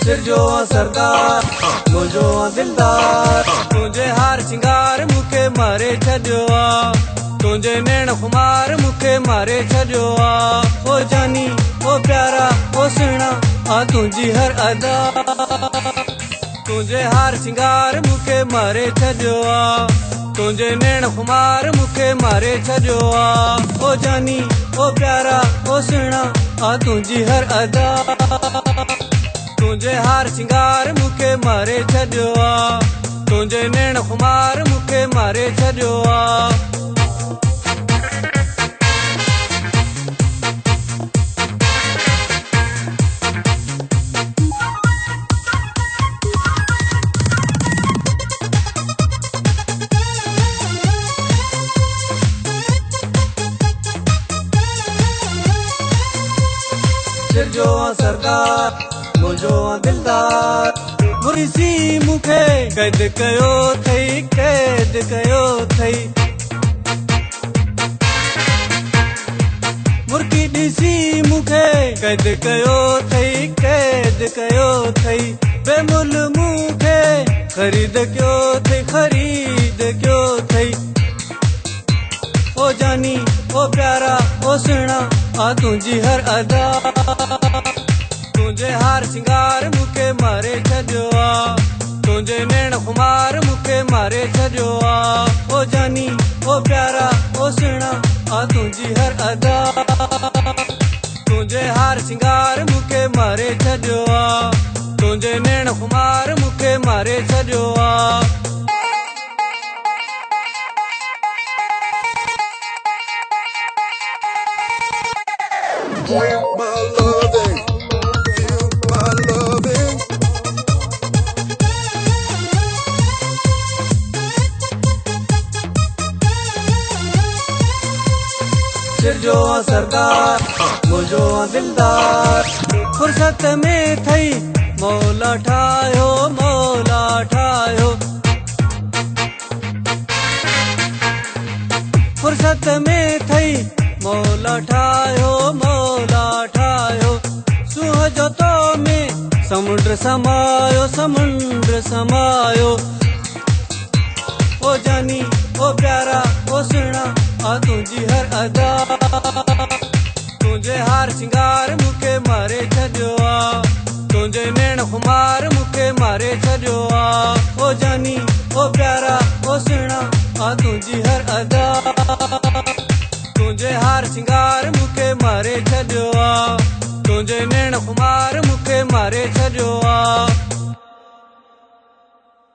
सिर जो सरदार मुझो दिलदार तुझे हार सिंगार मुखे मारे छॾियो आ तुझे नैण खुमार मुखे मारे छॾियो आ ओ जानी ओ प्यारा ओ सुहिणा आ तुझी हर अदा तुझे हार सिंगार मुखे मारे छॾियो आ तुझे नैण खुमार मुखे मारे छॾियो आ ओ जानी ओ प्यारा ओ सुहिणा आ तुझी हर अदा तुझे हार सिंगार मुखे मारे छॾियो आ तुझे नैण खुमार मुखे मारे छॾियो आ सिर जो सरदार मुझो दिलदार मुर्सी मुखे कैद कयो थई कैद कयो थई मुर्की ॾिसी मुखे कैद कयो थई कैद कयो थई बेमुल मुखे खरीद कयो थई खरीद कयो थई ओ जानी ओ प्यारा ओ सुहिणा आ तुझी हर अदा तुझे हार सिंगार मुखे मारे छॾियो आ तुझे नैण खुमार मुखे मारे छॾियो आ ओ जानी ओ प्यारा ओ सुहिणा आ तुझी हर अदा तुझे हार सिंगार मुखे मारे छॾियो आ तुझे नैण खुमार मुखे मारे छॾियो आ My loving, feel my loving. सिर जो सरदार मुझो दिलदार फुर्सत में थई मौला ठायो मौला ठायो फुर्सत में थई मौला ठायो मौला ठायो सुह जो तो में समुंड समायो समुंड समायो ओ जानी ओ प्यारा ओ सुहिणा आ तुझी हर अदा तुझे हार सिंगार मुखे मारे छॾियो आ तुझे नैण खुमार मुखे मारे छॾियो आ ओ जानी ओ प्यारा ओ सुहिणा आ तुझी हर अदा तुझे हार सिंगार मुखे मारे छॾियो आ तुझे नैण खुमार मुखे मारे छॾियो आ